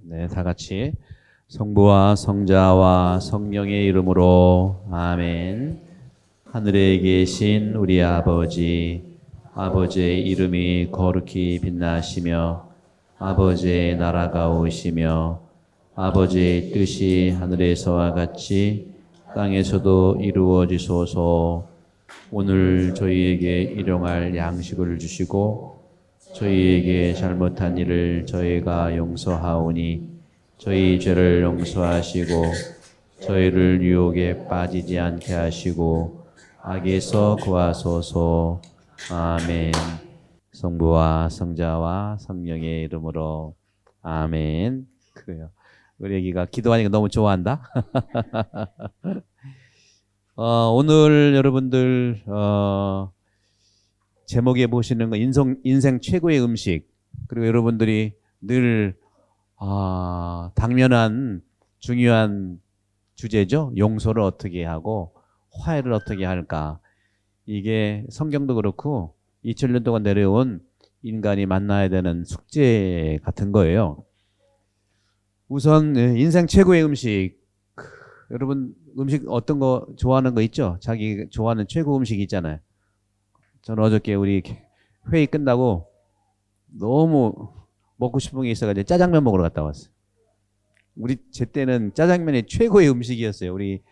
네, 다 같이 성부와 성자와 성령의 이름으로 아멘. 하늘에 계신 우리 아버지, 아버지의 이름이 거룩히 빛나시며 아버지의 나라가 오시며 아버지의 뜻이 하늘에서와 같이 땅에서도 이루어지소서. 오늘 저희에게 일용할 양식을 주시고 저희에게 잘못한 일을 저희가 용서하오니 저희 죄를 용서하시고 저희를 유혹에 빠지지 않게 하시고 악에서 구하소서. 아멘. 성부와 성자와 성령의 이름으로 아멘. 그래요. 우리 애기가 기도하니까 너무 좋아한다. 오늘 여러분들 제목에 보시는 거 인생 최고의 음식, 그리고 여러분들이 늘 당면한 중요한 주제죠. 용서를 어떻게 하고 화해를 어떻게 할까. 이게 성경도 그렇고 2000년 동안 내려온 인간이 만나야 되는 숙제 같은 거예요. 우선 인생 최고의 음식, 여러분 음식 어떤 거 좋아하는 거 있죠? 자기 좋아하는 최고 음식 있잖아요. 저는 어저께 우리 회의 끝나고 너무 먹고 싶은 게 있어가지고 짜장면 먹으러 갔다 왔어요. 제 때는 짜장면이 최고의 음식이었어요. 우리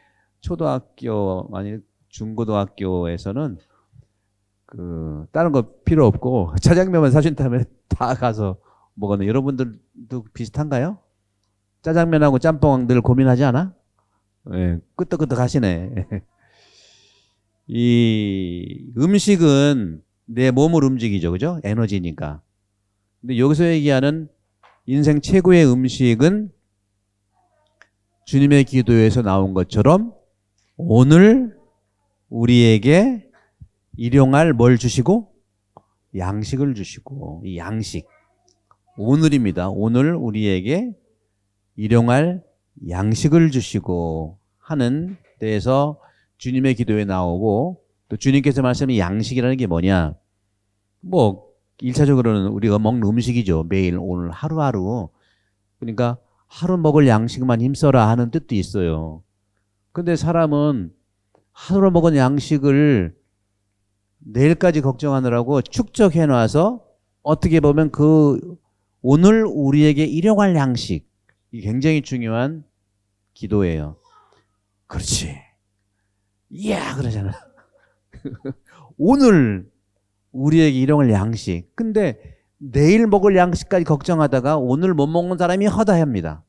초등학교 아니 중고등학교에서는 다른 거 필요 없고 짜장면만 사준다면 다 가서 먹었는데, 여러분들도 비슷한가요? 짜장면하고 짬뽕 늘 고민하지 않아? 네, 끄떡끄떡 하시네. 이 음식은 내 몸을 움직이죠. 그죠? 에너지니까. 근데 여기서 얘기하는 인생 최고의 음식은 주님의 기도에서 나온 것처럼 오늘 우리에게 일용할 뭘 주시고? 양식을 주시고. 이 양식. 오늘입니다. 오늘 우리에게 일용할 양식을 주시고 하는 데에서 주님의 기도에 나오고, 또 주님께서 말씀하신 양식이라는 게 뭐냐? 1차적으로는 우리가 먹는 음식이죠. 매일 오늘 하루하루. 그러니까 하루 먹을 양식만 힘써라 하는 뜻도 있어요. 근데 사람은 하루 먹은 양식을 내일까지 걱정하느라고 축적해 놔서 어떻게 보면 오늘 우리에게 일용할 양식, 이게 굉장히 중요한 기도예요. 그렇지. 이야 그러잖아. 오늘 우리에게 일용할 양식. 근데 내일 먹을 양식까지 걱정하다가 오늘 못 먹는 사람이 허다합니다.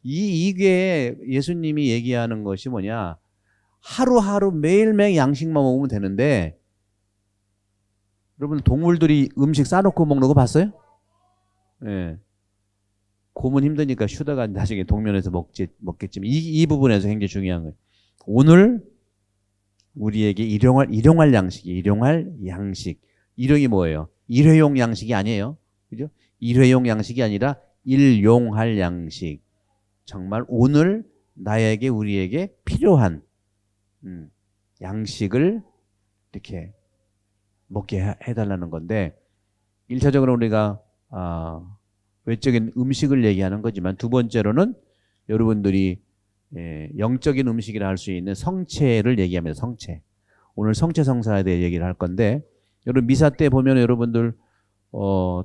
이게 예수님이 얘기하는 것이 뭐냐? 하루하루 매일매일 양식만 먹으면 되는데, 여러분 동물들이 음식 싸놓고 먹는 거 봤어요? 예. 곰은 힘드니까 쉬다가 나중에 동면에서 먹겠지만 이 부분에서 굉장히 중요한 거예요. 오늘 우리에게 일용할 양식이, 일용할 양식. 일용이 뭐예요? 일회용 양식이 아니에요. 그죠? 일회용 양식이 아니라 일용할 양식. 정말 오늘 나에게, 우리에게 필요한 양식을 이렇게 먹게 해달라는 건데, 1차적으로 우리가 외적인 음식을 얘기하는 거지만, 두 번째로는 여러분들이 영적인 음식이라 할 수 있는 성체를 얘기합니다. 성체. 오늘 성체 성사에 대해 얘기를 할 건데, 여러분 미사 때 보면 여러분들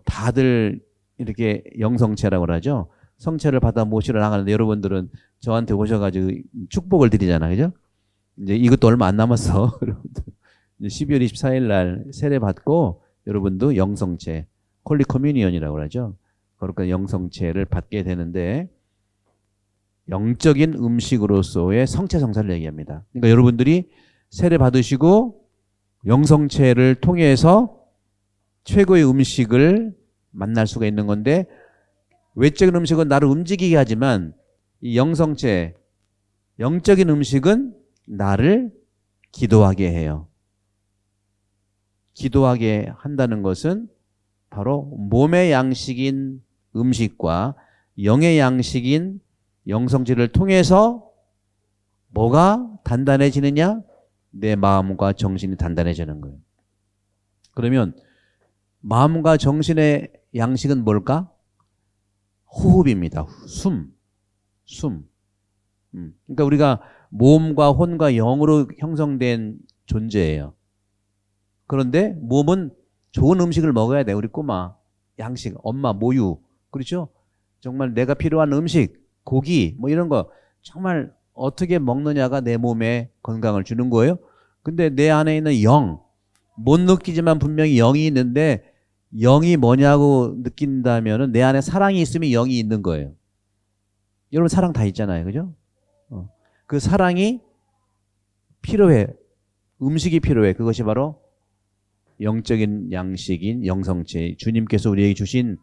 다들 이렇게 영성체라고 하죠. 성체를 받아 모시러 나가는데 여러분들은 저한테 오셔가지고 축복을 드리잖아요. 그죠? 이제 이것도 얼마 안 남았어. 12월 24일 날 세례 받고 여러분도 영성체, 홀리 커뮤니언이라고 하죠. 그러니까 영성체를 받게 되는데, 영적인 음식으로서의 성체 성사를 얘기합니다. 그러니까 여러분들이 세례 받으시고 영성체를 통해서 최고의 음식을 만날 수가 있는 건데, 외적인 음식은 나를 움직이게 하지만 이 영성체, 영적인 음식은 나를 기도하게 해요. 기도하게 한다는 것은 바로 몸의 양식인 음식과 영의 양식인 영성체를 통해서 뭐가 단단해지느냐? 내 마음과 정신이 단단해지는 거예요. 그러면 마음과 정신의 양식은 뭘까? 호흡입니다. 숨. 그러니까 우리가 몸과 혼과 영으로 형성된 존재예요. 그런데 몸은 좋은 음식을 먹어야 돼. 우리 꼬마 양식, 엄마 모유, 그렇죠? 정말 내가 필요한 음식, 고기 뭐 이런 거 정말 어떻게 먹느냐가 내 몸에 건강을 주는 거예요. 근데 내 안에 있는 영, 못 느끼지만 분명히 영이 있는데 영이 뭐냐고 느낀다면은 내 안에 사랑이 있으면 영이 있는 거예요. 여러분 사랑 다 있잖아요, 그죠? 그 사랑이 필요해. 음식이 필요해. 그것이 바로 영적인 양식인 영성체, 주님께서 우리에게 주신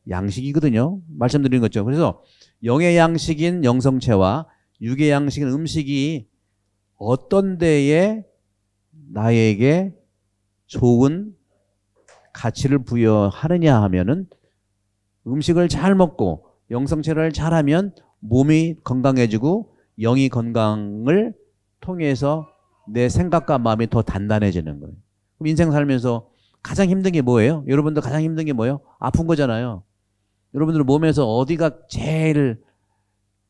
양식이거든요. 말씀드린 거죠. 그래서 영의 양식인 영성체와 육의 양식인 음식이 어떤 데에 나에게 좋은 가치를 부여하느냐 하면은 음식을 잘 먹고 영성체를 잘하면 몸이 건강해지고 영이 건강을 통해서 내 생각과 마음이 더 단단해지는 거예요. 그럼 인생 살면서 가장 힘든 게 뭐예요? 여러분들 가장 힘든 게 뭐예요? 아픈 거잖아요. 여러분들 몸에서 어디가 제일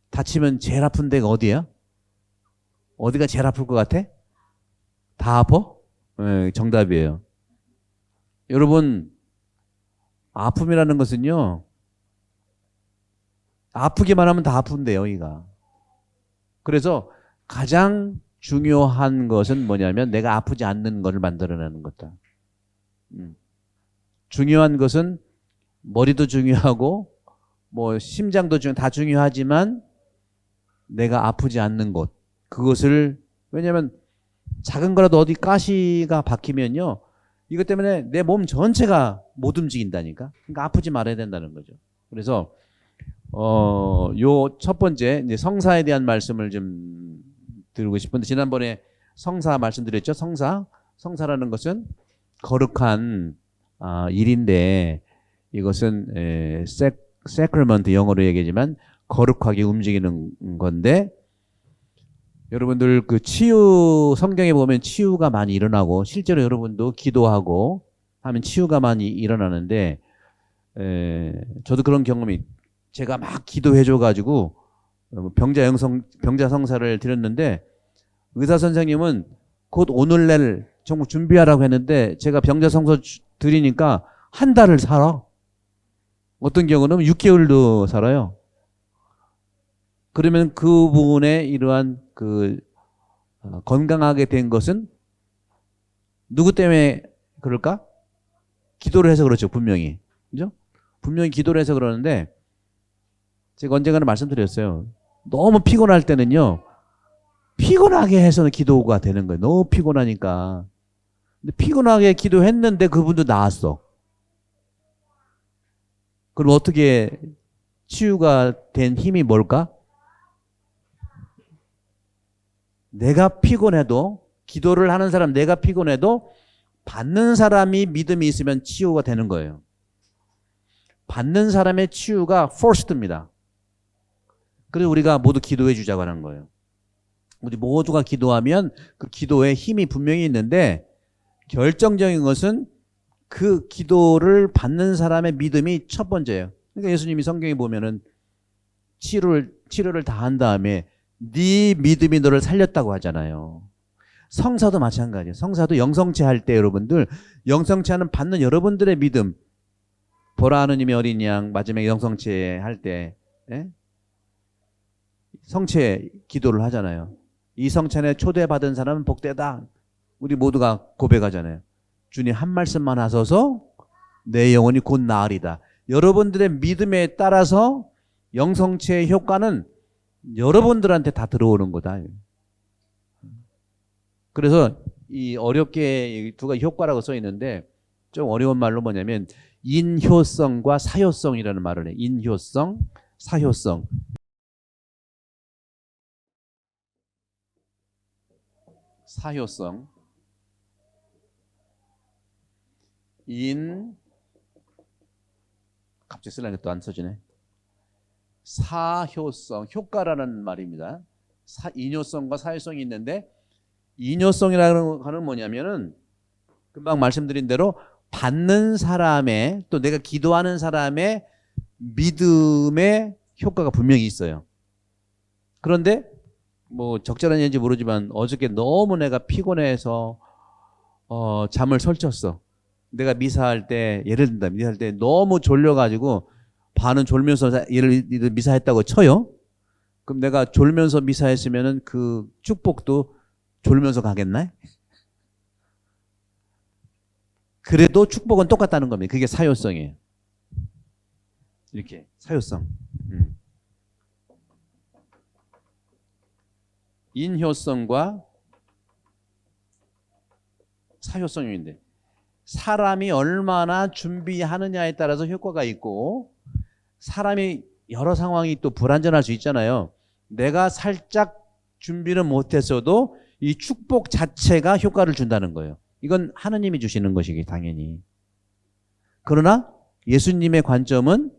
다치면 제일 아픈 데가 어디야? 어디가 제일 아플 것 같아? 다 아파? 네, 정답이에요. 여러분 아픔이라는 것은요, 아프기만 하면 다 아픈데요, 여기가. 그래서 가장 중요한 것은 뭐냐면 내가 아프지 않는 것을 만들어내는 거다. 중요한 것은 머리도 중요하고 뭐 심장도 다 중요하지만 내가 아프지 않는 것, 그것을, 왜냐하면 작은 거라도 어디 가시가 박히면요, 이것 때문에 내 몸 전체가 못 움직인다니까. 그러니까 아프지 말아야 된다는 거죠. 그래서 요 첫 번째 이제 성사에 대한 말씀을 좀 드리고 싶은데, 지난번에 성사 말씀드렸죠. 성사라는 것은 거룩한 일인데, 이것은 sacrament 영어로 얘기하지만 거룩하게 움직이는 건데, 여러분들 그 치유, 성경에 보면 치유가 많이 일어나고 실제로 여러분도 기도하고 하면 치유가 많이 일어나는데, 저도 그런 경험이, 제가 막 기도해줘 가지고 병자 성사를 드렸는데, 의사 선생님은 곧 오늘 내일 정말 준비하라고 했는데 제가 병자 성사 드리니까 한 달을 살아. 어떤 경우는 6개월도 살아요. 그러면 그 부분에 이러한 그 건강하게 된 것은 누구 때문에 그럴까? 기도를 해서 그렇죠, 분명히. 그죠? 분명히 기도를 해서 그러는데, 제가 언젠가는 말씀드렸어요. 너무 피곤할 때는요, 피곤하게 해서는 기도가 되는 거예요. 너무 피곤하니까. 근데 피곤하게 기도했는데 그분도 나았어. 그럼 어떻게 치유가 된 힘이 뭘까? 내가 피곤해도, 기도를 하는 사람 내가 피곤해도 받는 사람이 믿음이 있으면 치유가 되는 거예요. 받는 사람의 치유가 first입니다. 그래서 우리가 모두 기도해 주자고 하는 거예요. 우리 모두가 기도하면 그 기도에 힘이 분명히 있는데, 결정적인 것은 그 기도를 받는 사람의 믿음이 첫 번째예요. 그러니까 예수님이 성경에 보면은 치료를 다 한 다음에 네 믿음이 너를 살렸다고 하잖아요. 성사도 마찬가지예요. 성사도 영성체 할 때 여러분들, 영성체하는 받는 여러분들의 믿음, 보라 하느님의 어린 양 마지막에 영성체 할 때 성체 기도를 하잖아요. 이 성찬에 초대받은 사람은 복되다. 우리 모두가 고백하잖아요. 주님 한 말씀만 하소서 내 영혼이 곧 나으리다. 여러분들의 믿음에 따라서 영성체의 효과는 여러분들한테 다 들어오는 거다. 그래서 이 어렵게 두 가지 효과라고 써 있는데, 좀 어려운 말로 뭐냐면 인효성과 사효성이라는 말을 해. 인효성, 사효성. 사효성. 갑자기 쓰려니까 또 안 써지네. 사효성, 효과라는 말입니다. 인효성과 사효성이 있는데, 인효성이라는 거는 뭐냐면은 금방 말씀드린 대로 받는 사람의 또 내가 기도하는 사람의 믿음의 효과가 분명히 있어요. 그런데 뭐 적절한 얘기인지 모르지만 어저께 너무 내가 피곤해서 잠을 설쳤어. 내가 미사할 때 예를 든다. 미사할 때 너무 졸려가지고 반은 졸면서 예를 들어 미사했다고 쳐요. 그럼 내가 졸면서 미사했으면은 그 축복도 졸면서 가겠나? 그래도 축복은 똑같다는 겁니다. 그게 사효성이에요. 이렇게 사효성. 인효성과 사효성인데 사람이 얼마나 준비하느냐에 따라서 효과가 있고 사람이 여러 상황이 또 불완전할 수 있잖아요. 내가 살짝 준비를 못했어도 이 축복 자체가 효과를 준다는 거예요. 이건 하느님이 주시는 것이기 당연히. 그러나 예수님의 관점은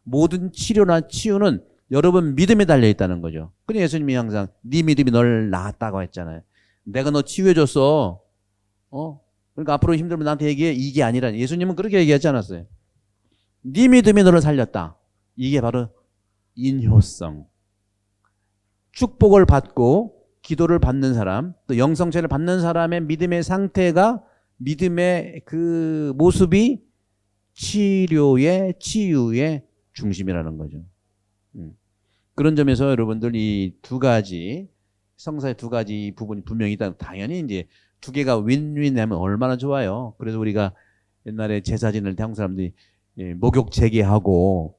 모든 치료나 치유는 여러분 믿음에 달려 있다는 거죠. 근데 예수님이 항상 네 믿음이 널 낳았다고 했잖아요. 내가 너 치유해줬어. 그러니까 앞으로 힘들면 나한테 얘기해. 이게 아니라 예수님은 그렇게 얘기하지 않았어요. 네 믿음이 너를 살렸다. 이게 바로 인효성. 축복을 받고 기도를 받는 사람, 또 영성체를 받는 사람의 믿음의 상태가 믿음의 그 모습이 치료의 치유의 중심이라는 거죠. 그런 점에서 여러분들 이 두 가지 성사의 두 가지 부분이 분명히 있다. 당연히 이제 두 개가 윈윈하면 얼마나 좋아요. 그래서 우리가 옛날에 제사 지낼 때 한국 사람들이 목욕 재개하고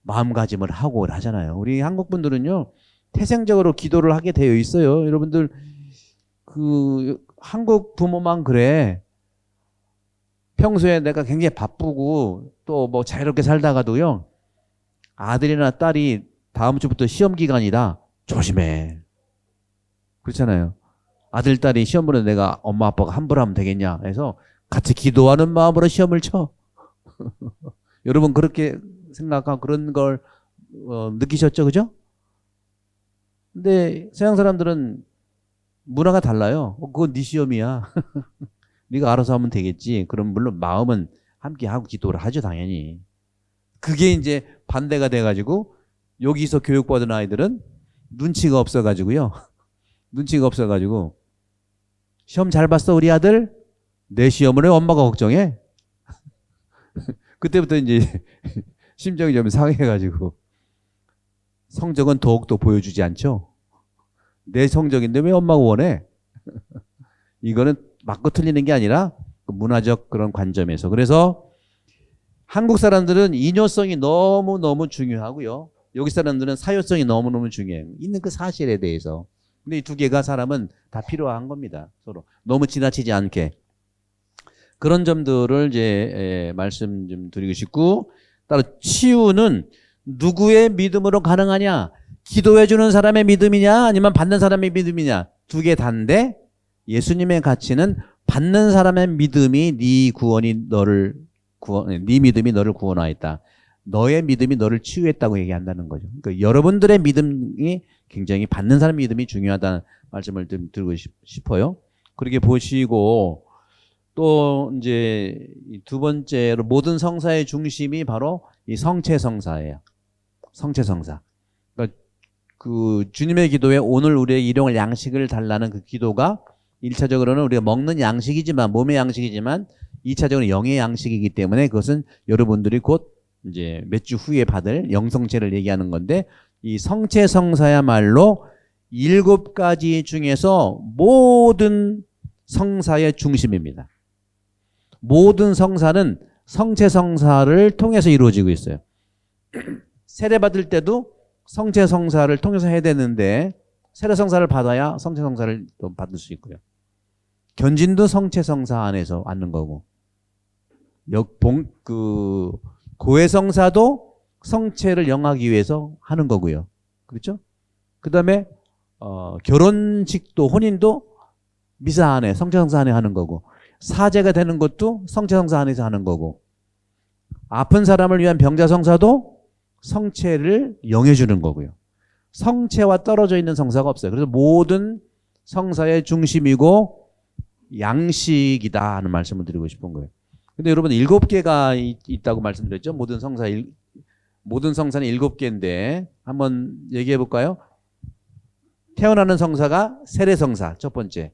마음가짐을 하고 하잖아요. 우리 한국 분들은요 태생적으로 기도를 하게 되어 있어요. 여러분들 그 한국 부모만 그래. 평소에 내가 굉장히 바쁘고 또 뭐 자유롭게 살다가도요 아들이나 딸이 다음 주부터 시험 기간이다. 조심해. 그렇잖아요. 아들, 딸이 시험 보는 내가 엄마, 아빠가 함부로 하면 되겠냐 해서 같이 기도하는 마음으로 시험을 쳐. 여러분 그렇게 생각하고 그런 걸 느끼셨죠? 그죠? 근데 서양 사람들은 문화가 달라요. 그건 네 시험이야. 네가 알아서 하면 되겠지. 그럼 물론 마음은 함께 하고 기도를 하죠, 당연히. 그게 이제 반대가 돼가지고 여기서 교육받은 아이들은 눈치가 없어가지고요. 눈치가 없어가지고 시험 잘 봤어 우리 아들? 내 시험을 해 엄마가 걱정해? 그때부터 이제 심정이 좀 상해가지고 성적은 더욱더 보여주지 않죠. 내 성적인데 왜 엄마가 원해? 이거는 맞고 틀리는 게 아니라 문화적 그런 관점에서. 그래서 한국 사람들은 인효성이 너무너무 중요하고요. 여기 사람들은 사효성이 너무너무 중요해요. 있는 그 사실에 대해서. 근데 이 두 개가 사람은 다 필요한 겁니다. 서로. 너무 지나치지 않게. 그런 점들을 이제 말씀 좀 드리고 싶고, 따로 치유는 누구의 믿음으로 가능하냐? 기도해주는 사람의 믿음이냐? 아니면 받는 사람의 믿음이냐? 두 개 다인데 예수님의 가치는 받는 사람의 믿음이 네 구원이 너를 네 믿음이 너를 구원하였다. 너의 믿음이 너를 치유했다고 얘기한다는 거죠. 그러니까 여러분들의 믿음이 굉장히 받는 사람의 믿음이 중요하다는 말씀을 좀 드리고 싶어요. 그렇게 보시고 또 이제 두 번째로 모든 성사의 중심이 바로 이 성체성사예요. 성체성사. 그러니까 그 주님의 기도에 오늘 우리의 일용할 양식을 달라는 그 기도가 1차적으로는 우리가 먹는 양식이지만 몸의 양식이지만 2차적으로 영의 양식이기 때문에 그것은 여러분들이 곧 이제 몇 주 후에 받을 영성체를 얘기하는 건데 이 성체성사야말로 7가지 중에서 모든 성사의 중심입니다. 모든 성사는 성체성사를 통해서 이루어지고 있어요. 세례받을 때도 성체성사를 통해서 해야 되는데 세례성사를 받아야 성체성사를 또 받을 수 있고요. 견진도 성체성사 안에서 앉는 거고 고해성사도 성체를 영하기 위해서 하는 거고요. 그렇죠? 그 다음에 결혼식도 혼인도 미사 안에 성체성사 안에 하는 거고 사제가 되는 것도 성체성사 안에서 하는 거고 아픈 사람을 위한 병자성사도 성체를 영해주는 거고요. 성체와 떨어져 있는 성사가 없어요. 그래서 모든 성사의 중심이고 양식이다 하는 말씀을 드리고 싶은 거예요. 근데 여러분 7개가 있다고 말씀드렸죠. 모든 성사는 7개인데 한번 얘기해 볼까요? 태어나는 성사가 세례성사 첫 번째.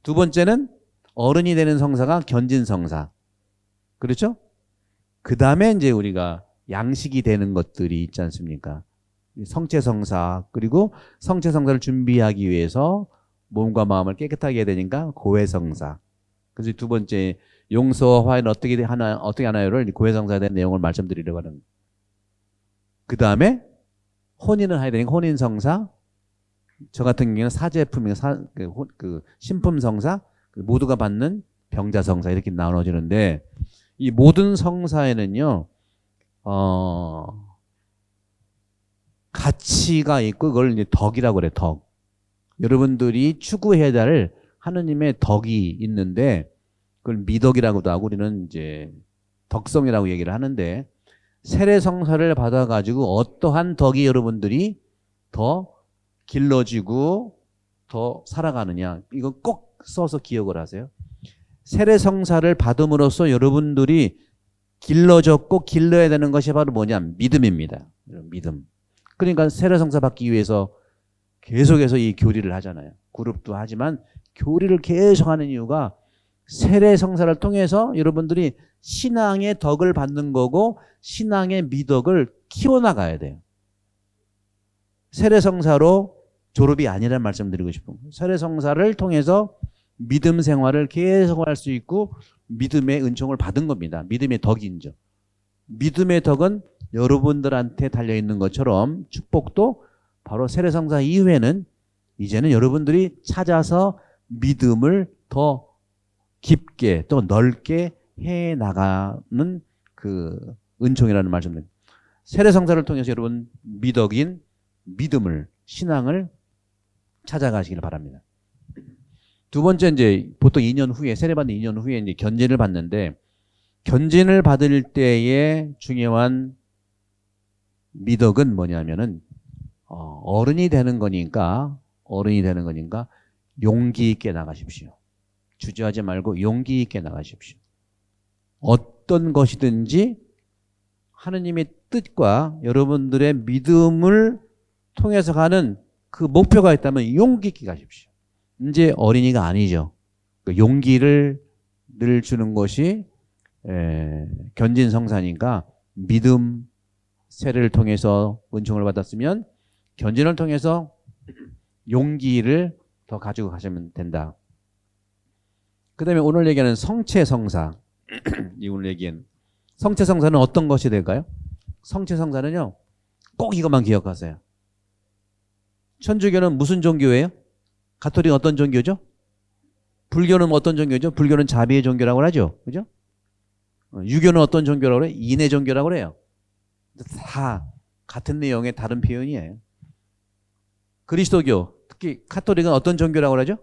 두 번째는 어른이 되는 성사가 견진성사. 그렇죠? 그 다음에 이제 우리가 양식이 되는 것들이 있지 않습니까? 성체성사, 그리고 성체성사를 준비하기 위해서 몸과 마음을 깨끗하게 해야 되니까 고해성사. 그래서 두 번째 용서와 화해는 어떻게 하나요를 고해성사에 대한 내용을 말씀드리려고 하는. 그 다음에 혼인을 해야 되니까 혼인성사. 저 같은 경우는 사제품이 신품성사, 모두가 받는 병자성사 이렇게 나눠지는데 이 모든 성사에는요 가치가 있고 그걸 이제 덕이라고 그래. 덕. 여러분들이 추구해야 될 하느님의 덕이 있는데 그걸 미덕이라고도 하고 우리는 이제 덕성이라고 얘기를 하는데 세례성사를 받아가지고 어떠한 덕이 여러분들이 더 길러지고 더 살아가느냐 이건 꼭 써서 기억을 하세요. 세례성사를 받음으로써 여러분들이 길러졌고 길러야 되는 것이 바로 뭐냐? 믿음입니다. 믿음. 그러니까 세례성사 받기 위해서 계속해서 이 교리를 하잖아요. 그룹도 하지만 교리를 계속 하는 이유가 세례성사를 통해서 여러분들이 신앙의 덕을 받는 거고 신앙의 미덕을 키워나가야 돼요. 세례성사로 졸업이 아니란 말씀 드리고 싶은 거예요. 세례성사를 통해서 믿음 생활을 계속 할 수 있고 믿음의 은총을 받은 겁니다. 믿음의 덕이죠. 믿음의 덕은 여러분들한테 달려있는 것처럼 축복도 바로 세례성사 이후에는 이제는 여러분들이 찾아서 믿음을 더 깊게 또 넓게 해나가는 그 은총이라는 말씀입니다. 세례성사를 통해서 여러분 미덕인 믿음을 신앙을 찾아가시길 바랍니다. 두 번째 이제 보통 2년 후에 세례받는 2년 후에 이제 견진을 받는데 견진을 받을 때의 중요한 미덕은 뭐냐면은 어른이 되는 거니까 용기 있게 나가십시오. 주저하지 말고 용기 있게 나가십시오. 어떤 것이든지 하느님의 뜻과 여러분들의 믿음을 통해서 가는 그 목표가 있다면 용기 있게 가십시오. 이제 어린이가 아니죠. 그 용기를 늘 주는 것이 견진성사니까 믿음 세례를 통해서 은총을 받았으면 견진을 통해서 용기를 더 가지고 가시면 된다. 그 다음에 오늘 얘기하는 성체성사. 이 오늘 얘기한 성체성사는 어떤 것이 될까요? 성체성사는요, 꼭 이것만 기억하세요. 천주교는 무슨 종교예요? 가톨릭은 어떤 종교죠? 불교는 어떤 종교죠? 불교는 자비의 종교라고 하죠. 그죠? 유교는 어떤 종교라고 그래요? 인의 종교라고 그래요. 다 같은 내용의 다른 표현이에요. 그리스도교, 특히 가톨릭은 어떤 종교라고 하죠?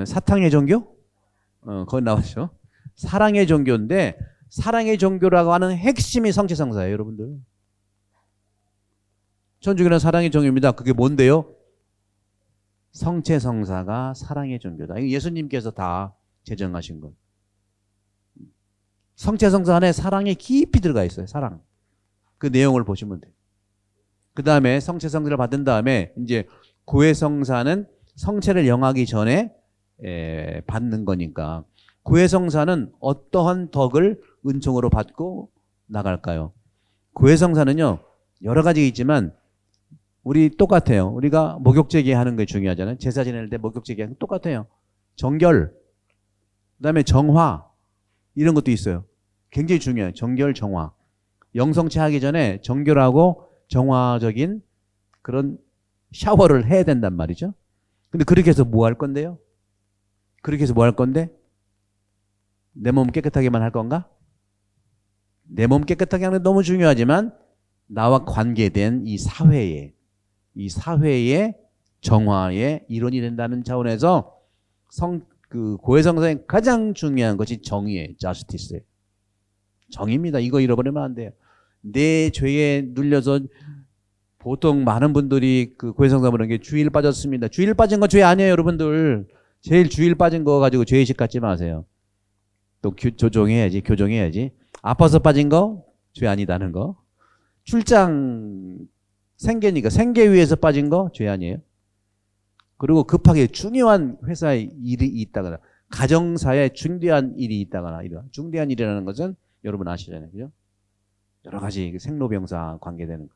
사탕의 종교? 거기 나왔죠. 사랑의 종교인데 사랑의 종교라고 하는 핵심이 성체성사예요, 여러분들. 천주교는 사랑의 종교입니다. 그게 뭔데요? 성체성사가 사랑의 종교다. 이거 예수님께서 다 제정하신 것. 성체성사 안에 사랑이 깊이 들어가 있어요. 사랑. 그 내용을 보시면 돼요. 그 다음에 성체성사를 받은 다음에 이제 고해성사는 성체를 영하기 전에 받는 거니까 고해성사는 어떠한 덕을 은총으로 받고 나갈까요? 고해성사는요 여러 가지 있지만 우리 똑같아요. 우리가 목욕제기 하는 게 중요하잖아요. 제사 지낼 때 목욕제기 하는 거 똑같아요. 정결, 그다음에 정화 이런 것도 있어요. 굉장히 중요해요. 정결, 정화. 영성체 하기 전에 정결하고 정화적인 그런 샤워를 해야 된단 말이죠. 근데 그렇게 해서 뭐 할 건데요? 그렇게 해서 뭐 할 건데? 내 몸 깨끗하게만 할 건가? 내 몸 깨끗하게 하는 게 너무 중요하지만 나와 관계된 이 사회의 정화의 일원이 된다는 차원에서 그 고해성사의 가장 중요한 것이 정의예요. justice. 정의입니다. 이거 잃어버리면 안 돼요. 내 죄에 눌려서 보통 많은 분들이 그 고해성사 보는 게 주일 빠졌습니다. 주일 빠진 건 죄 아니에요, 여러분들. 제일 주일 빠진 거 가지고 죄의식 갖지 마세요. 또 교정해야지. 아파서 빠진 거 죄 아니다는 거. 출장 생계니까 생계 위해서 빠진 거 죄 아니에요. 그리고 급하게 중요한 회사에 일이 있다거나 가정사에 중대한 일이 있다거나 이런 중대한 일이라는 것은 여러분 아시잖아요. 그죠? 여러 가지 생로병사 관계되는 거.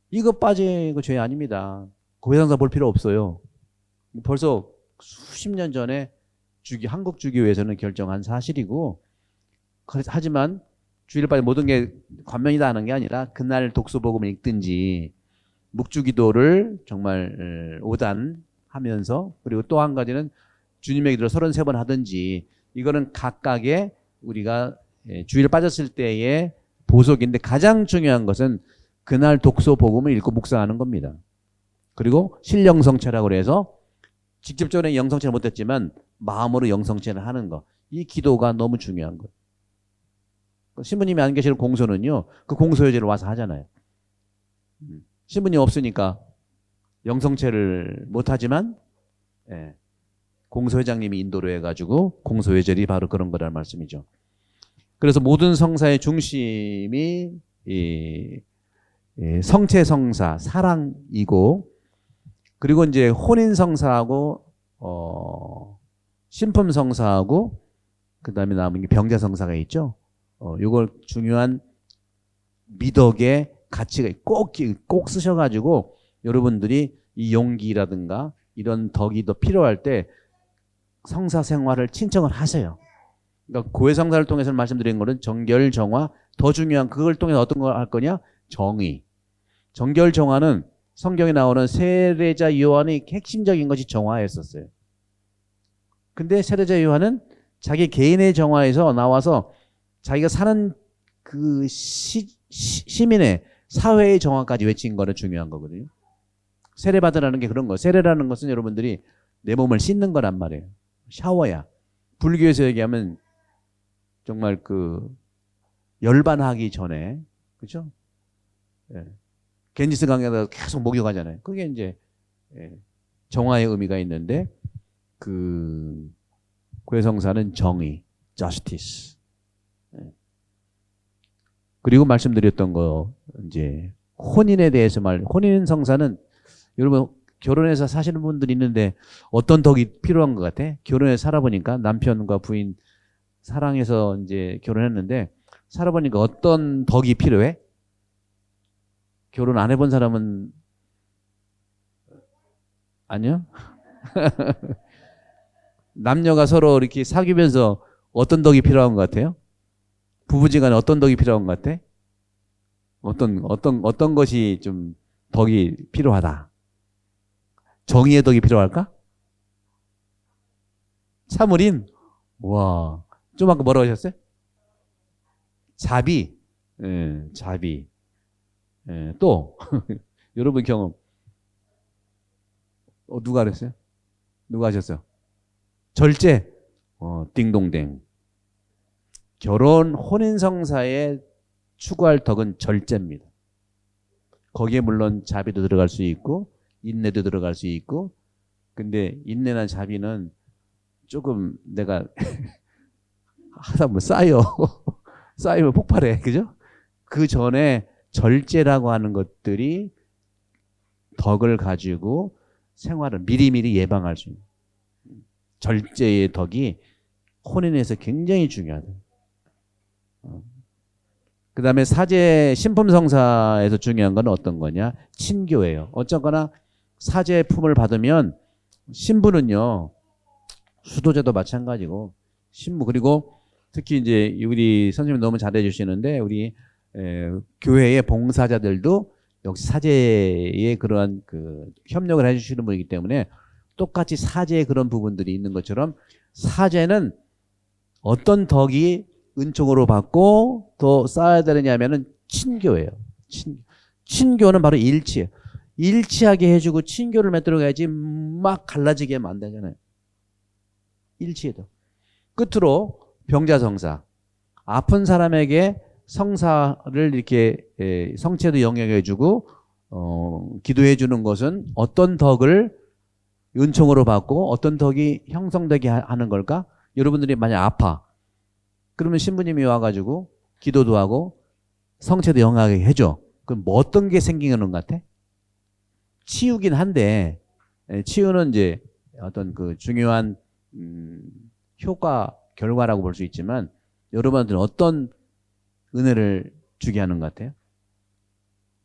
이거 빠진 거 죄 아닙니다. 고해상사 볼 필요 없어요. 벌써 수십 년 전에 한국 주기회에서는 결정한 사실이고, 하지만 주일에 빠진 모든 게 관면이다 하는 게 아니라 그날 독서복음을 읽든지 묵주기도를 정말 오단하면서, 그리고 또 한 가지는 주님의 기도를 33번 하든지, 이거는 각각의 우리가 주일 빠졌을 때의 보석인데 가장 중요한 것은 그날 독서복음을 읽고 묵상하는 겁니다. 그리고 실영성체라고 해서 직접적으로 영성체를 못했지만 마음으로 영성체를 하는 거. 이 기도가 너무 중요한 거예요. 신부님이 안 계시는 공소는요, 그 공소여제를 와서 하잖아요. 신부님 없으니까 영성체를 못하지만 공소회장님이 인도를 해가지고 공소여제이 바로 그런 거라는 말씀이죠. 그래서 모든 성사의 중심이 성체성사, 사랑이고, 그리고 이제 혼인성사하고 신품성사하고 그다음에 남은 게 병자성사가 있죠. 이걸 중요한 미덕의 가치가 꼭 쓰셔가지고 여러분들이 이 용기라든가 이런 덕이 더 필요할 때 성사 생활을 신청을 하세요. 그러니까 고해성사를 통해서 말씀드린 거는 정결, 정화, 더 중요한 그걸 통해서 어떤 걸 할 거냐? 정의. 정결, 정화는 성경에 나오는 세례자 요한의 핵심적인 것이 정화였었어요. 근데 세례자 요한은 자기 개인의 정화에서 나와서 자기가 사는 그 시민의 사회의 정화까지 외친 거는 중요한 거거든요. 세례받으라는 게 그런 거. 세례라는 것은 여러분들이 내 몸을 씻는 거란 말이에요. 샤워야. 불교에서 얘기하면 정말 그 열반하기 전에, 그렇죠? 겐지스 강에다가 계속 목욕하잖아요. 그게 이제 정화의 의미가 있는데, 그 고해성사는 정의, justice. 그리고 말씀드렸던 거 이제 혼인에 대해서 혼인 성사는 여러분 결혼해서 사시는 분들이 있는데 어떤 덕이 필요한 것 같아? 결혼해서 살아보니까 남편과 부인 사랑해서 이제 결혼했는데 살아보니까 어떤 덕이 필요해? 결혼 안 해본 사람은 아니요? 남녀가 서로 이렇게 사귀면서 어떤 덕이 필요한 것 같아요? 부부지간에 어떤 덕이 필요한 것 같아? 어떤 것이 좀 덕이 필요하다? 정의의 덕이 필요할까? 참을인? 와, 좀 아까 뭐라고 하셨어요? 자비. 자비. 또 여러분 경험 누가 그랬어요? 누가 하셨어요? 절제. 띵동댕. 결혼 혼인성사에 추구할 덕은 절제입니다. 거기에 물론 자비도 들어갈 수 있고 인내도 들어갈 수 있고, 근데 인내나 자비는 조금 내가 하다 보면 쌓이면 폭발해. 그죠? 그 전에 절제라고 하는 것들이 덕을 가지고 생활을 미리미리 예방할 수 있는, 절제의 덕이 혼인에서 굉장히 중요하다. 그 다음에 사제 신품성사에서 중요한 건 어떤 거냐? 친교예요. 어쨌거나 사제 품을 받으면 신부는요, 수도제도 마찬가지고 신부, 그리고 특히 이제 우리 선생님 너무 잘해 주시는데 우리 교회의 봉사자들도 역시 사제의 그러한 그 협력을 해주시는 분이기 때문에 똑같이 사제의 그런 부분들이 있는 것처럼 사제는 어떤 덕이 은총으로 받고 또 쌓아야 되느냐면은 친교예요. 친교는 바로 일치예요. 일치하게 해주고 친교를 맺도록 해야지 막 갈라지게 하면 안 되잖아요. 일치해도. 끝으로 병자성사. 아픈 사람에게 성사를 이렇게 성체도 영역해주고 기도해 주는 것은 어떤 덕을 은총으로 받고 어떤 덕이 형성되게 하는 걸까? 여러분들이 만약 아파. 그러면 신부님이 와가지고 기도도 하고 성체도 영하게 해줘. 그럼 뭐 어떤 게 생기는 것 같아? 치유긴 한데, 치유는 이제 어떤 그 중요한 효과, 결과라고 볼 수 있지만 여러분들은 어떤 은혜를 주게 하는 것 같아요?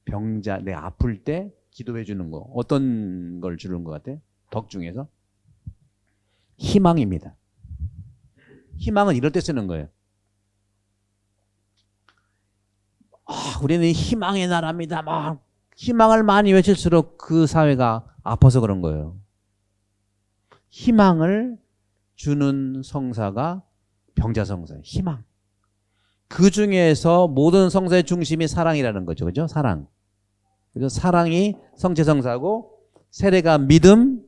병자, 내가 아플 때 기도해 주는 거. 어떤 걸 주는 것 같아요? 덕 중에서? 희망입니다. 희망은 이럴 때 쓰는 거예요. 우리는 희망의 나라입니다. 막 희망을 많이 외칠수록 그 사회가 아파서 그런 거예요. 희망을 주는 성사가 병자성사예요. 희망. 그 중에서 모든 성사의 중심이 사랑이라는 거죠. 그죠? 사랑. 그죠? 사랑이 성체성사고, 세례가 믿음,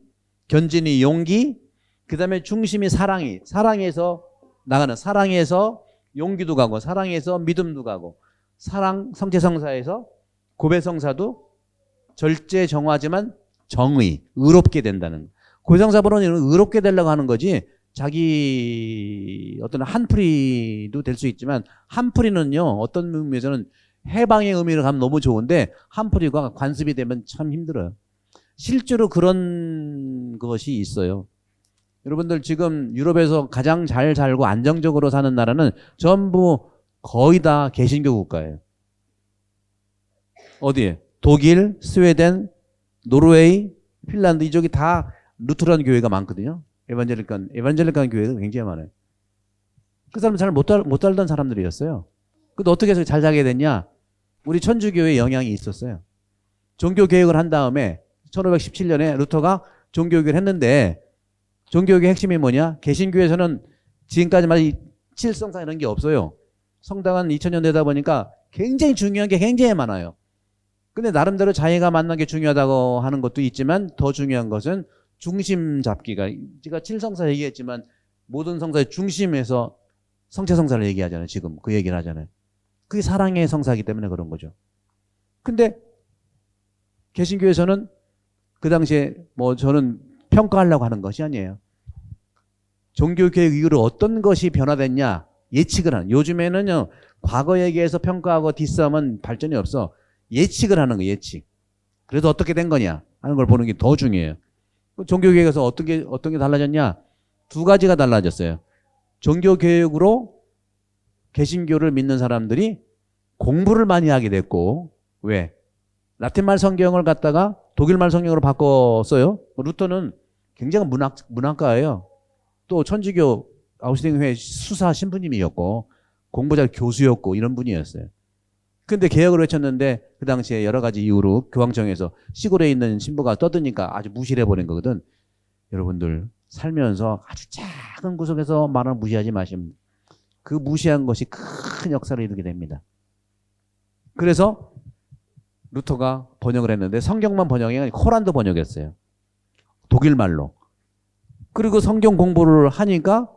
견진이 용기, 그 다음에 중심이 사랑에서 나가는, 사랑에서 용기도 가고, 사랑에서 믿음도 가고, 사랑, 성체성사에서 고배성사도 절제정화지만 정의, 의롭게 된다는. 고배성사번호는 의롭게 되려고 하는 거지, 자기 어떤 한풀이도 될 수 있지만, 한풀이는요, 어떤 의미에서는 해방의 의미로 가면 너무 좋은데, 한풀이가 관습이 되면 참 힘들어요. 실제로 그런 것이 있어요. 여러분들 지금 유럽에서 가장 잘 살고 안정적으로 사는 나라는 전부 거의 다 개신교 국가예요. 어디에? 독일, 스웨덴, 노르웨이, 핀란드 이쪽이 다 루트란 교회가 많거든요. 에반젤리칸 교회가 굉장히 많아요. 그 사람은 잘 못 살던 사람들이었어요. 근데 어떻게 해서 잘 살게 됐냐? 우리 천주교의 영향이 있었어요. 종교개혁을 한 다음에 1517년에 루터가 종교개혁을 했는데, 종교개혁의 핵심이 뭐냐? 개신교에서는 지금까지만 칠성상 이런 게 없어요. 성당은 2000년 되다 보니까 굉장히 중요한 게 굉장히 많아요. 근데 나름대로 자기가 만난 게 중요하다고 하는 것도 있지만, 더 중요한 것은 중심 잡기가, 제가 칠성사 얘기했지만 모든 성사의 중심에서 성체성사를 얘기하잖아요. 지금 그 얘기를 하잖아요. 그게 사랑의 성사이기 때문에 그런 거죠. 근데 개신교에서는 그 당시에 뭐 저는 평가하려고 하는 것이 아니에요. 종교개혁 이후로 어떤 것이 변화됐냐 예측을 하는. 요즘에는요, 과거 얘기해서 평가하고 디스하면 발전이 없어. 예측을 하는 거, 예측. 그래도 어떻게 된 거냐 하는 걸 보는 게 더 중요해요. 종교개혁에서 어떤 게 달라졌냐? 두 가지가 달라졌어요. 종교개혁으로 개신교를 믿는 사람들이 공부를 많이 하게 됐고, 왜? 라틴말 성경을 갖다가 독일말 성경으로 바꿨어요. 루터는 굉장히 문학가예요. 또 천주교 아우스팅회 수사 신부님이었고, 공부 잘 교수였고, 이런 분이었어요. 근데 개혁을 외쳤는데 그 당시에 여러 가지 이유로 교황청에서 시골에 있는 신부가 떠드니까 아주 무시를 해버린 거거든. 여러분들 살면서 아주 작은 구석에서 말을 무시하지 마시면 그 무시한 것이 큰 역사를 이루게 됩니다. 그래서 루터가 번역을 했는데 성경만 번역이 아니라 코란도 번역했어요. 독일말로. 그리고 성경 공부를 하니까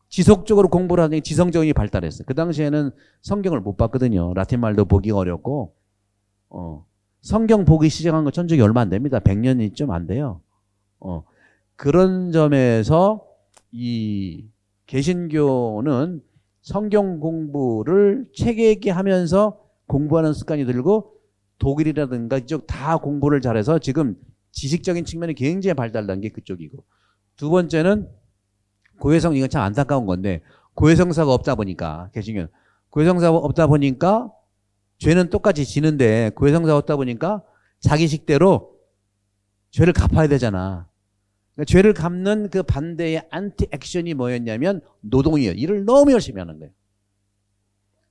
지속적으로 공부를 하니 지성적이 발달했어요. 그 당시에는 성경을 못 봤거든요. 라틴말도 보기 어렵고, 성경 보기 시작한 거 천주교 얼마 안 됩니다. 100년이 좀 안 돼요. 그런 점에서 이 개신교는 성경 공부를 책 얘기하면서 공부하는 습관이 들고, 독일이라든가 이쪽 다 공부를 잘해서 지금 지식적인 측면이 굉장히 발달한 게 그쪽이고, 두 번째는 고해성, 이건 참 안타까운 건데, 고해성사가 없다 보니까, 개신교는 고해성사가 없다 보니까 죄는 똑같이 지는데, 고해성사가 없다 보니까 자기 식대로 죄를 갚아야 되잖아. 그러니까 죄를 갚는 그 반대의 안티 액션이 뭐였냐면 노동이에요. 일을 너무 열심히 하는 거예요.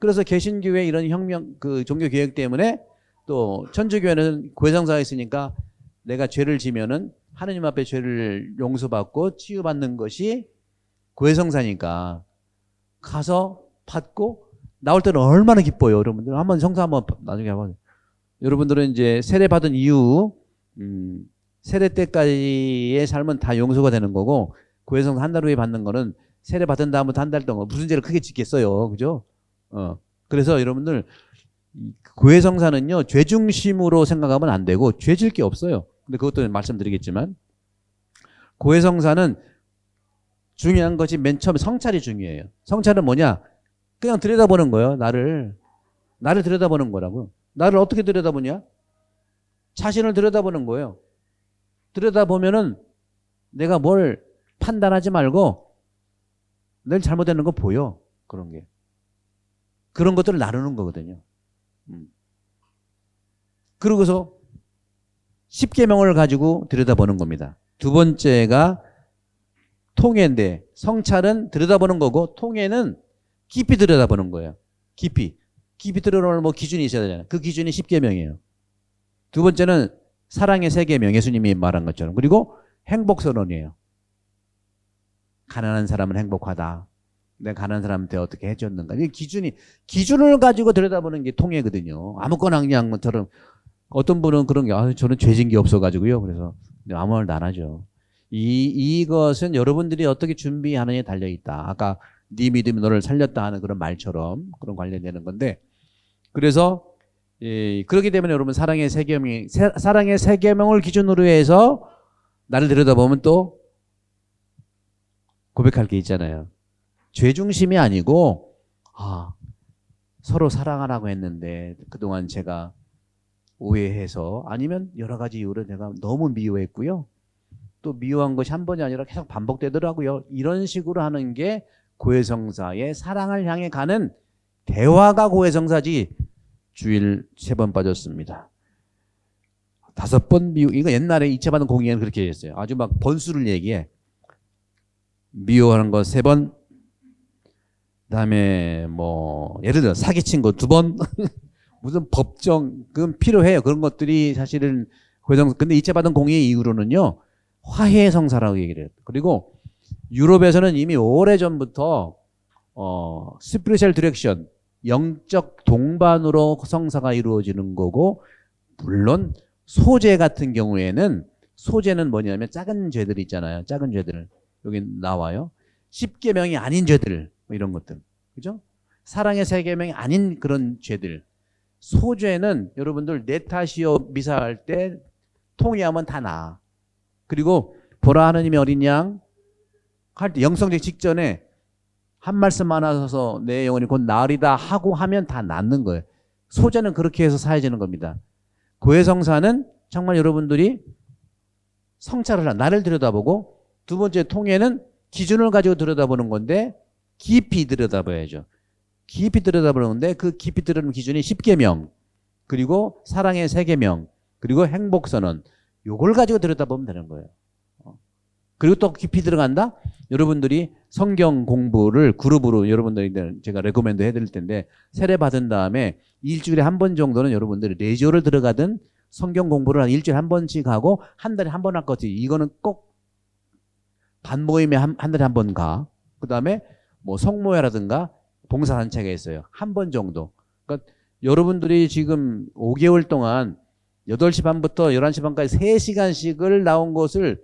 그래서 개신교의 이런 혁명, 그 종교 개혁 때문에 또 천주교회는 고해성사가 있으니까 내가 죄를 지면은 하느님 앞에 죄를 용서받고 치유받는 것이 고해성사니까 가서 받고 나올 때는 얼마나 기뻐요. 여러분들 한번 성사 한번 나중에 한번. 여러분들은 이제 세례 받은 이후 세례 때까지의 삶은 다 용서가 되는 거고, 고해성사 한 달 후에 받는 거는 세례 받은 다음부터 한 달 동안 무슨 죄를 크게 짓겠어요. 그죠? 그래서 여러분들 고해성사는요, 죄 중심으로 생각하면 안 되고, 죄 질 게 없어요. 근데 그것도 말씀드리겠지만, 고해성사는 중요한 것이 맨 처음에 성찰이 중요해요. 성찰은 뭐냐? 그냥 들여다보는 거예요. 나를 들여다보는 거라고. 나를 어떻게 들여다보냐? 자신을 들여다보는 거예요. 들여다보면은 내가 뭘 판단하지 말고 늘 잘못되는 거 보여. 그런 게. 그런 것들을 나누는 거거든요. 그러고서 10계명을 가지고 들여다보는 겁니다. 두 번째가 통해인데 성찰은 들여다보는 거고 통해는 깊이 들여다보는 거예요. 깊이 들여다보는 뭐 기준이 있어야 되잖아요. 그 기준이 10계명이에요. 두 번째는 사랑의 3계명, 예수님이 말한 것처럼. 그리고 행복선언이에요. 가난한 사람은 행복하다. 내가 가난한 사람한테 어떻게 해줬는가. 이 기준을 가지고 들여다보는 게 통해거든요. 아무거나 그냥 것처럼. 어떤 분은 그런 게, 저는 죄진 게 없어가지고요. 그래서 아무 말도 안 하죠. 이것은 여러분들이 어떻게 준비하느냐에 달려있다. 아까 네 믿음이 너를 살렸다 하는 그런 말처럼 그런 관련되는 건데, 그래서 그렇기 때문에 여러분 사랑의 3계명을 기준으로 해서 나를 들여다보면 또 고백할 게 있잖아요. 죄 중심이 아니고 서로 사랑하라고 했는데 그동안 제가 오해해서 아니면 여러 가지 이유로 내가 너무 미워했고요. 또 미워한 것이 한 번이 아니라 계속 반복되더라고요. 이런 식으로 하는 게 고해성사의 사랑을 향해 가는 대화가 고해성사지. 주일 3번 빠졌습니다. 5번 이거 옛날에 이체받은 공의회는 그렇게 했어요. 아주 막 번수를 얘기해. 미워하는 거 3번, 그다음에 뭐 예를 들어 사기친 거 2번, 무슨 법정 그건 필요해요. 그런 것들이 사실은 고해성사. 근데 이체받은 공의회 이후로는요 화해성사라고 얘기를 해요. 그리고 유럽에서는 이미 오래전부터 스피리추얼 디렉션, 영적 동반으로 성사가 이루어지는 거고, 물론 소재 같은 경우에는 소재는 뭐냐면 작은 죄들 있잖아요. 작은 죄들 여기 나와요. 10계명이 아닌 죄들 뭐 이런 것들, 그죠? 사랑의 3계명이 아닌 그런 죄들. 소죄는 여러분들 내 탓이요 미사할 때 통회하면 다 나. 그리고 보라 하느님의 어린 양 할 때 영성적 직전에 한 말씀만 하셔서 내 영혼이 곧 나으리다 하고 하면 다 낫는 거예요. 소재는 그렇게 해서 사해지는 겁니다. 고해성사는 정말 여러분들이 성찰을 나를 들여다보고, 두 번째 통해는 기준을 가지고 들여다보는 건데 깊이 들여다봐야죠. 깊이 들여다보는 건데 그 깊이 들여다보는 기준이 10계명, 그리고 사랑의 3계명, 그리고 행복선언. 요걸 가지고 들여다보면 되는 거예요. 그리고 또 깊이 들어간다? 여러분들이 성경 공부를 그룹으로 여러분들이 제가 레코멘드 해드릴 텐데 세례 받은 다음에 일주일에 한 번 정도는 여러분들이 레지오를 들어가든 성경 공부를 한 일주일에 한 번씩 하고 한 달에 한 번 할 거지. 이거는 꼭 반모임에 한 달에 한 번 가. 그 다음에 뭐 성모회라든가 봉사단체가 있어요. 한 번 정도. 그러니까 여러분들이 지금 5개월 동안 8시 반부터 11시 반까지 3시간씩을 나온 것을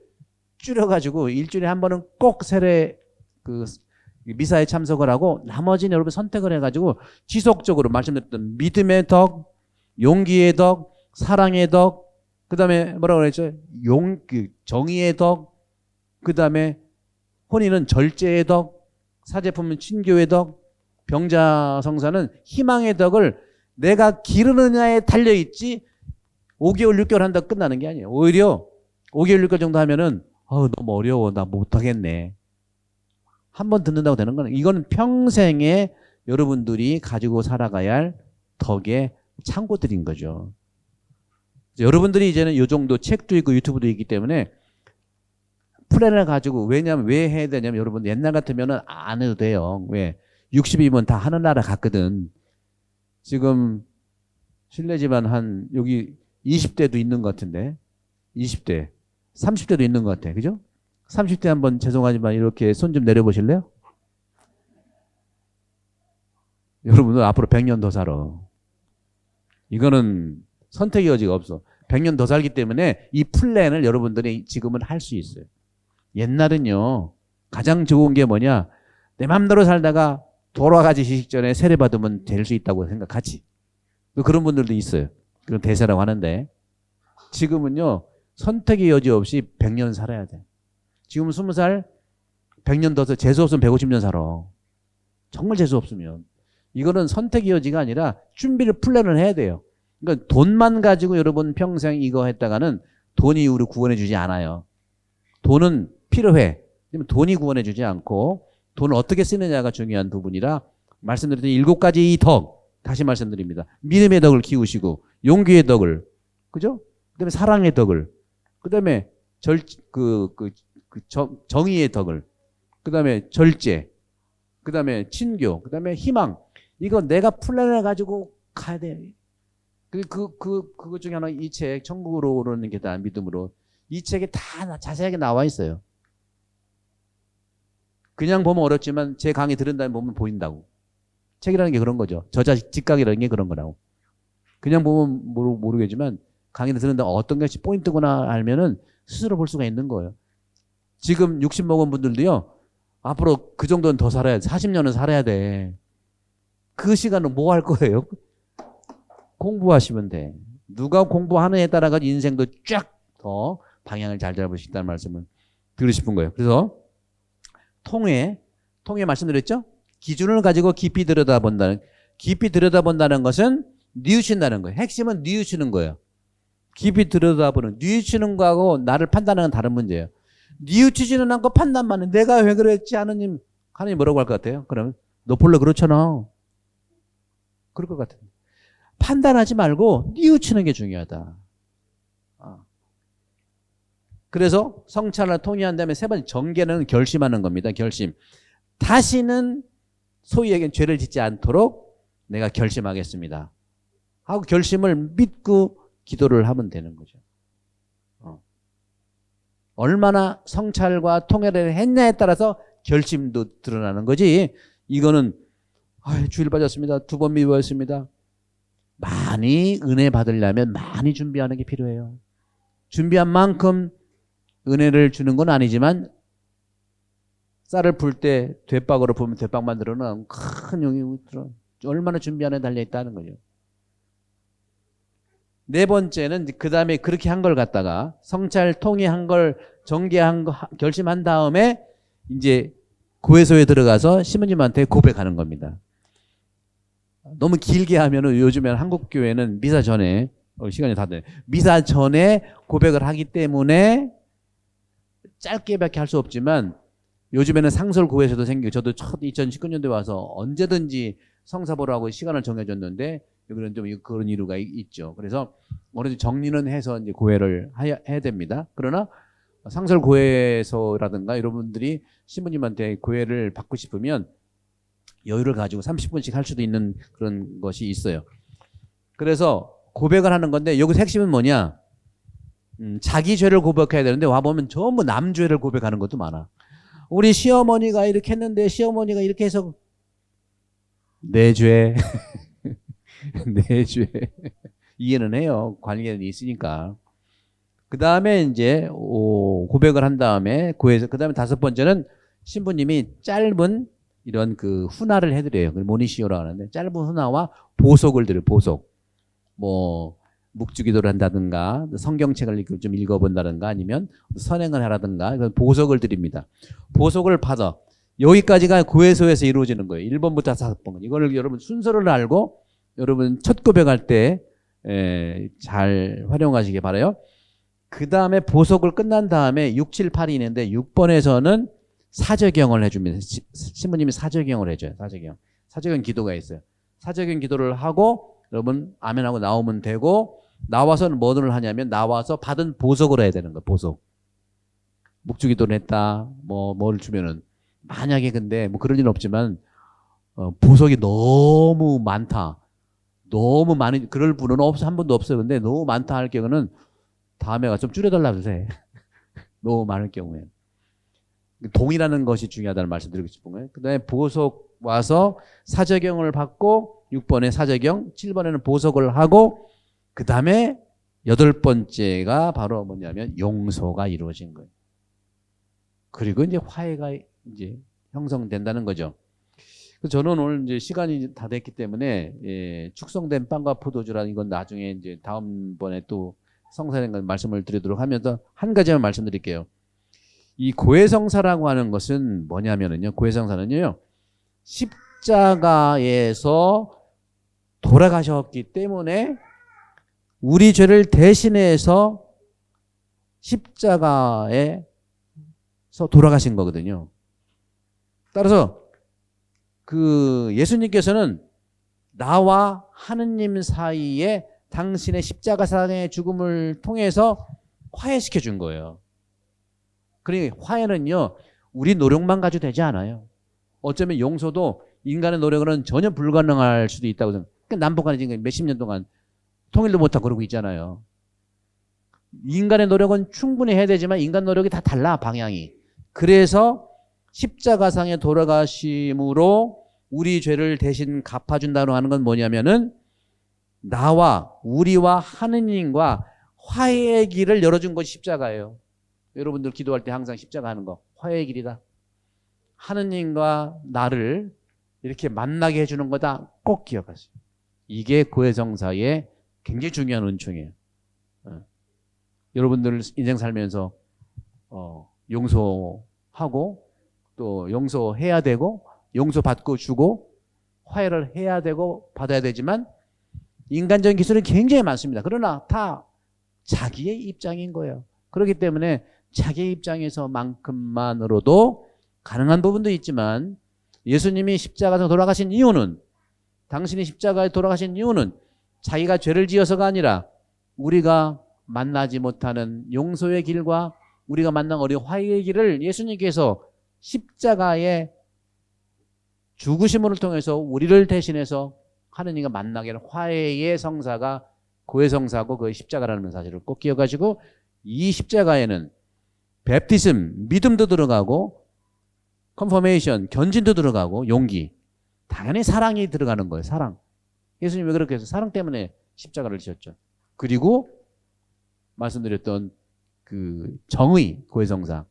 줄여가지고 일주일에 한 번은 꼭 세례 미사에 참석을 하고 나머지는 여러분 선택을 해가지고 지속적으로 말씀드렸던 믿음의 덕, 용기의 덕, 사랑의 덕, 그 다음에 뭐라고 그랬죠? 정의의 덕, 그 다음에 혼인은 절제의 덕, 사제품은 친교의 덕, 병자성사는 희망의 덕을 내가 기르느냐에 달려있지 5개월, 6개월 한다 끝나는 게 아니에요. 오히려 5개월, 6개월 정도 하면은 너무 어려워. 나 못하겠네. 한 번 듣는다고 되는 거는 이거는 평생에 여러분들이 가지고 살아가야 할 덕의 창고들인 거죠. 여러분들이 이제는 이 정도 책도 있고 유튜브도 있기 때문에 플랜을 가지고 왜냐면 왜 해야 되냐면 여러분 옛날 같으면은 안 해도 돼요. 왜? 60이면 다 하는 나라 갔거든. 지금 실례지만 한 여기 20대도 있는 것 같은데 20대 30대도 있는 것 같아. 그죠? 30대 한번 죄송하지만 이렇게 손 좀 내려보실래요? 여러분들 앞으로 100년 더 살아. 이거는 선택의 여지가 없어. 100년 더 살기 때문에 이 플랜을 여러분들이 지금은 할 수 있어요. 옛날은요. 가장 좋은 게 뭐냐. 내 맘대로 살다가 돌아가기 직전에 세례 받으면 될 수 있다고 생각하지. 그런 분들도 있어요. 그런 대세라고 하는데 지금은요. 선택의 여지 없이 100년 살아야 돼. 지금 20살 100년 더 재수 없으면 150년 살아. 정말 재수 없으면. 이거는 선택의 여지가 아니라 준비를 플랜을 해야 돼요. 그러니까 돈만 가지고 여러분 평생 이거 했다가는 돈이 우리 구원해 주지 않아요. 돈은 필요해. 돈이 구원해 주지 않고 돈을 어떻게 쓰느냐가 중요한 부분이라 말씀드렸던 7가지 이 덕, 다시 말씀드립니다. 믿음의 덕을 키우시고 용기의 덕을, 그죠? 그다음에 사랑의 덕을, 그다음에 정의의 덕을, 그다음에 절제, 그다음에 친교, 그다음에 희망. 이거 내가 플랜을 가지고 가야 돼. 그것 중에 하나 이 책 천국으로 오르는 계단 믿음으로, 이 책에 다 자세하게 나와 있어요. 그냥 보면 어렵지만 제 강의 들은 다음에 보면 보인다고. 책이라는 게 그런 거죠. 저자 직각이라는 게 그런 거라고. 그냥 보면 모르겠지만 강의를 듣는다 어떤 것이 포인트구나 알면은 스스로 볼 수가 있는 거예요. 지금 60 먹은 분들도요. 앞으로 그 정도는 더 살아야 돼. 40년은 살아야 돼. 그 시간은 뭐 할 거예요? 공부하시면 돼. 누가 공부하느냐에 따라 가지고 인생도 쫙 더 방향을 잘 잡을 수 있다는 말씀을 드리고 싶은 거예요. 그래서 통해 말씀드렸죠? 기준을 가지고 깊이 들여다본다는 것은 뉘우친다는 거예요. 핵심은 뉘우치는 거예요. 깊이 들여다보는, 뉘우치는 거하고 나를 판단하는 다른 문제예요. 뉘우치지는 않고 판단만 해. 내가 왜 그랬지? 하나님 뭐라고 할 것 같아요? 그러면 너 본래 그렇잖아. 그럴 것 같아요. 판단하지 말고 뉘우치는 게 중요하다. 그래서 성찰을 통해한 다음에 세 번째 정계는 결심하는 겁니다. 결심. 다시는 소위 얘기한 죄를 짓지 않도록 내가 결심하겠습니다 하고 결심을 믿고 기도를 하면 되는 거죠. 얼마나 성찰과 통회를 했냐에 따라서 결심도 드러나는 거지. 이거는 주일 빠졌습니다. 2번 미워했습니다. 많이 은혜 받으려면 많이 준비하는 게 필요해요. 준비한 만큼 은혜를 주는 건 아니지만 쌀을 풀 때 대박으로 보면 대박 만들어는 큰 용이 들어. 얼마나 준비하는 데 달려있다는 거죠. 네 번째는 그 다음에 그렇게 한 걸 갖다가 성찰 통해한 걸 정계한 거 결심한 다음에 이제 고해소에 들어가서 시모님한테 고백하는 겁니다. 너무 길게 하면은 요즘에는 한국 교회는 미사 전에 시간이 다 돼. 미사 전에 고백을 하기 때문에 짧게밖에 할 수 없지만 요즘에는 상설 고해소도 생기고 저도 첫 2019년도에 와서 언제든지 성사보라고 시간을 정해줬는데 여기는 좀 그런 이유가 있죠. 그래서 어느 정도 정리는 해서 이제 고해를 해야 됩니다. 그러나 상설 고해소라든가 여러분들이 신부님한테 고해를 받고 싶으면 여유를 가지고 30분씩 할 수도 있는 그런 것이 있어요. 그래서 고백을 하는 건데 여기서 핵심은 뭐냐? 자기 죄를 고백해야 되는데 와보면 전부 남 죄를 고백하는 것도 많아. 우리 시어머니가 이렇게 했는데 시어머니가 이렇게 해서 내 죄. 내 죄. 이해는 해요. 관계는 있으니까. 그 다음에 이제 고백을 한 다음에 고해서 그 다음에 5번째는 신부님이 짧은 이런 그 훈화를 해드려요. 모니시오라고 하는데 짧은 훈화와 보석을 드려요. 보석. 뭐 묵주기도를 한다든가 성경책을 좀 읽어본다든가 아니면 선행을 하라든가 보석을 드립니다. 보석을 받아. 여기까지가 고해소에서 이루어지는 거예요. 1번부터 5번. 이거를 여러분 순서를 알고 여러분 첫 고백할 때 잘 활용하시기 바라요. 그 다음에 보석을 끝난 다음에 6, 7, 8이 있는데 6번에서는 사제경을 해줍니다. 신부님이 사제경을 해줘요. 사제경 기도가 있어요. 사제경 기도를 하고 여러분 아멘하고 나오면 되고 나와서는 뭐를 하냐면 나와서 받은 보석을 해야 되는 거예요. 보석. 묵주기도를 했다. 뭘 주면은 만약에 근데 뭐 그런 일은 없지만 보석이 너무 많다. 너무 많이 그럴 분은 한 분도 없어요. 근데 너무 많다 할 경우는 다음에 좀 줄여달라고 해. 너무 많을 경우에. 동이라는 것이 중요하다는 말씀 드리고 싶은 거예요. 그 다음에 보석 와서 사제경을 받고 6번에 사제경, 7번에는 보석을 하고 그 다음에 8번째가 바로 뭐냐면 용서가 이루어진 거예요. 그리고 이제 화해가 이제 형성된다는 거죠. 저는 오늘 이제 시간이 다 됐기 때문에 축성된 빵과 포도주라는 이건 나중에 이제 다음번에 또 성사된 걸 말씀을 드리도록 하면서 한 가지만 말씀드릴게요. 이 고해성사라고 하는 것은 뭐냐면은요. 고해성사는요. 십자가에서 돌아가셨기 때문에 우리 죄를 대신해서 십자가에서 돌아가신 거거든요. 따라서 그 예수님께서는 나와 하느님 사이에 당신의 십자가상의 죽음을 통해서 화해시켜 준 거예요. 그러니까 화해는요, 우리 노력만 가지고 되지 않아요. 어쩌면 용서도 인간의 노력으로는 전혀 불가능할 수도 있다고 생각해요. 그러니까 남북한이 지금 몇십 년 동안 통일도 못하고 그러고 있잖아요. 인간의 노력은 충분히 해야 되지만 인간 노력이 다 달라, 방향이. 그래서 십자가상에 돌아가심으로 우리 죄를 대신 갚아준다고 하는 건 뭐냐면은 나와 우리와 하느님과 화해의 길을 열어준 것이 십자가예요. 여러분들 기도할 때 항상 십자가 하는 거, 화해의 길이다. 하느님과 나를 이렇게 만나게 해주는 거다. 꼭 기억하세요. 이게 고해성사의 굉장히 중요한 은총이에요. 여러분들 인생 살면서 용서하고 또 용서해야 되고 용서받고 주고 화해를 해야 되고 받아야 되지만 인간적인 기술이 굉장히 많습니다. 그러나 다 자기의 입장인 거예요. 그렇기 때문에 자기의 입장에서만큼만으로도 가능한 부분도 있지만 예수님이 십자가에서 돌아가신 이유는, 당신이 십자가에 돌아가신 이유는 자기가 죄를 지어서가 아니라 우리가 만나지 못하는 용서의 길과 우리가 만난 어린 화해의 길을 예수님께서 십자가의 죽으심을 통해서 우리를 대신해서 하느님과 만나게 하는 화해의 성사가 고해성사고 그 십자가라는 사실을 꼭 기억하시고, 이 십자가에는 베프티즘, 믿음도 들어가고 컨퍼메이션, 견진도 들어가고 용기, 당연히 사랑이 들어가는 거예요. 사랑. 예수님이 왜 그렇게 해서 사랑 때문에 십자가를 지셨죠. 그리고 말씀드렸던 그 정의, 고해성사,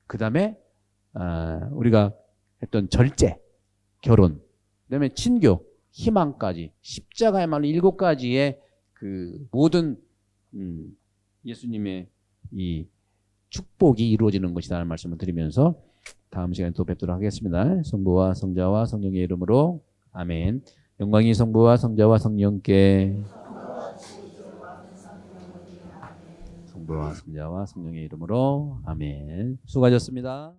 그 다음에 우리가 했던 절제, 결혼, 그 다음에 친교, 희망까지 십자가야말로 7가지의 그 모든 예수님의 이 축복이 이루어지는 것이라는 말씀을 드리면서 다음 시간에 또 뵙도록 하겠습니다. 성부와 성자와 성령의 이름으로 아멘. 영광이 성부와 성자와 성령께, 성부와 성자와 성령의 이름으로 아멘. 수고하셨습니다.